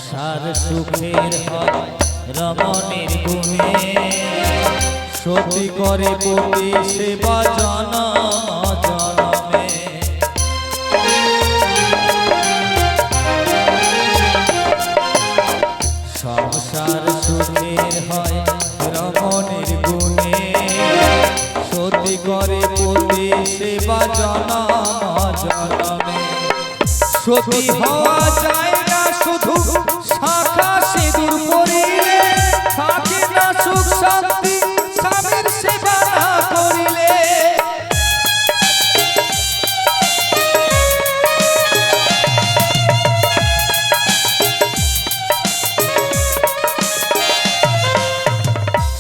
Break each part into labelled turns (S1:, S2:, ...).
S1: সংসার সুখের হয় রমণীর গুণে, সতী করে পতি সেবা জনম জনমে। সংসার সুখের হয় রমণীর গুণে, সতী করে পতি সেবা জনম জনমে। সতী হওয়া যায় না শুধু শাখা সিঁদুর পরিলে, থাকে না সুখ শান্তি স্বামীর সেবা না করিলে।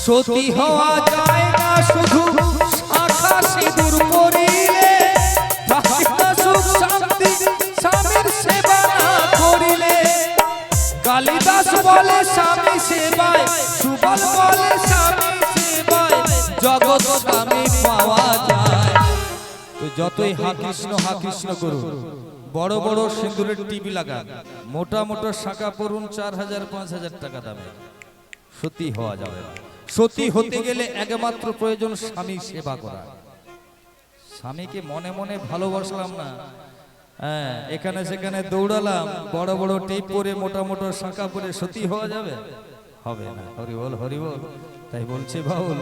S1: সতী হওয়া যায় না শুধু শাখা সিঁদুর পরিলে, থাকে না সুখ শান্তি স্বামীর সেবা না করিলে। কালিদাস বলে স্বামী সেবায়, সুবল বলে স্বামী সেবায় জগৎ স্বামী পাওয়া যায়। তো যতই হা কৃষ্ণ করুন, বড় বড় সিঁদুরের টিভি লাগান, মোটা মোটা শাখা পড়ুন 4000-5000 টাকা দামে, সতী হওয়া যাবে না। সতী হতে গেলে একমাত্র প্রয়োজন স্বামী সেবা করা। স্বামীকে মনে মনে ভালোবাসলাম না, হ্যাঁ এখানে সেখানে দৌড়ালাম, বড় বড় টিপ পরে মোটা মোটা শাখা পরে সতী হওয়া যাবে? হবে না। হরি বল হরি বল। তাই বলছে বাউল,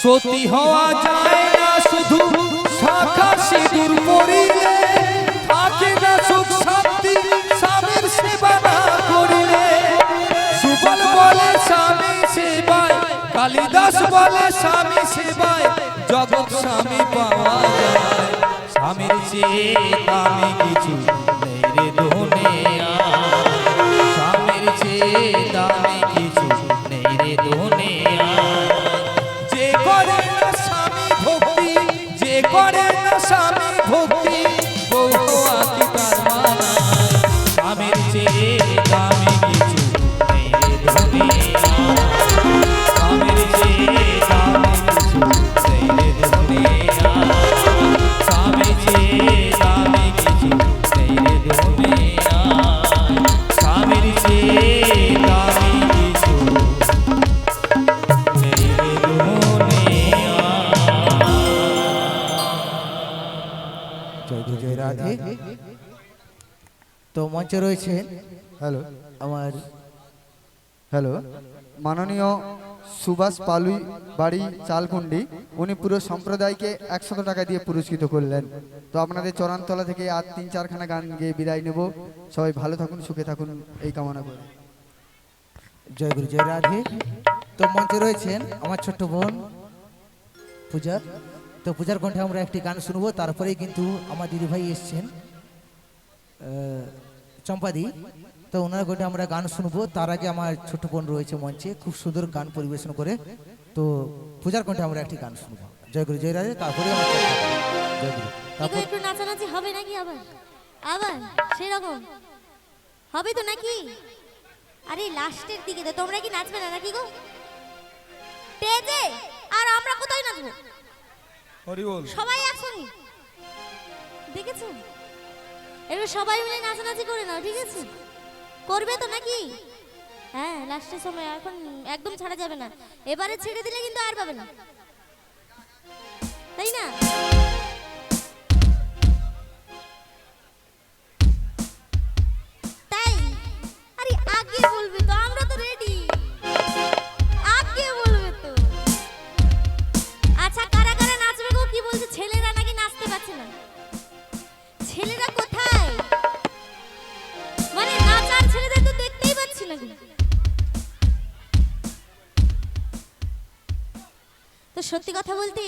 S1: সতী হওয়া যায় না শুধু শাখা সিঁদুর পরিলে, থাকে না সুখ শান্তি স্বামীর সেবা না করিলে। সুবল বলে স্বামী সেবায়, কালিদাস বলে স্বামী সেবায় জগৎ স্বামী পাওয়া যায়। স্বামীর চেয়ে দামি কিছু নেই রে দুনিয়ায়, স্বামীর চেয়ে দামি কিছু নেই রে দুনিয়ায়। যে করে না স্বামী ভক্তি, যে করে না স্বামী ভক্তি, বউ আকি তার মানায়। স্বামীর চেয়ে দামি কিছু নেই রে দুনিয়ায়, স্বামীর চেয়ে দামি কিছু নেই রে দুনিয়ায়, স্বামীর চেয়ে দামি কিছু নেই রে দুনিয়ায়, স্বামীর চেয়ে দামি কিছু নেই রে দুনিয়ায়।
S2: জয় গুরু জয় রাধে। তো মঞ্চে রয়েছে
S3: হ্যালো
S2: আমার
S3: মাননীয় সুভাষ পালুই বাড়ি চালকুন্ডি, উনি পুরো সম্প্রদায়কে 100 টাকা দিয়ে পুরস্কৃত করলেন। তো আপনাদের চরণতলা থেকে আর 3-4খানা গান গেয়ে বিদায় নেব। সবাই ভালো থাকুন, সুখে থাকুন, এই কামনা করে।
S2: জয় গুরু জয় রাধে। তো মঞ্চে রয়েছেন আমার ছোট্ট বোন পূজা। তো পূজার কণ্ঠে আমরা একটি গান শুনবো, তারপরেই কিন্তু আমার দিদিভাই এসছেন চম্পাদি। তো ওনার কণ্ঠে আমরা গান শুনবো, তার আগে আমার ছোট্ট বোন রয়েছে মঞ্চে, খুব সুন্দর গান পরিবেশন করে। তো পূজার কণ্ঠে আমরা একটি গান শুনবো। জয় গুরু জয় রাধে। তারপরে আমার জয় গুরু। তারপর
S4: একটু নাচানাচি হবে নাকি? আবার আবার সেরকম হবে তো নাকি? আরে লাস্টের দিকে তো তোমরা কি নাচবে না নাকি গো স্টেজে? আর আমরা কোথায় নাচবো?
S1: হরি বল।
S4: সবাই একসঙ্গে দেখেছো? এবার সবাই মিলে নাচানাচি করে নাও, ঠিক আছে? করবে তো নাকি? হ্যাঁ লাস্টের সময় এখন একদম ছাড়া যাবে না, এবারে ছেড়ে দিলে কিন্তু আর পাবে না, তাই না? তাই আরে আগে বলবে তো, আমরা তো রেডি, আগে বলবে তো। আচ্ছা কারা কারা নাচবে গো? কি বলছে ছেলেরা নাকি নাচতে পারছে না? ছেলেরা কোথায়? মানে নাচার ছেলেদের তো দেখতেই পাচ্ছি না। তো সত্যি কথা বলতে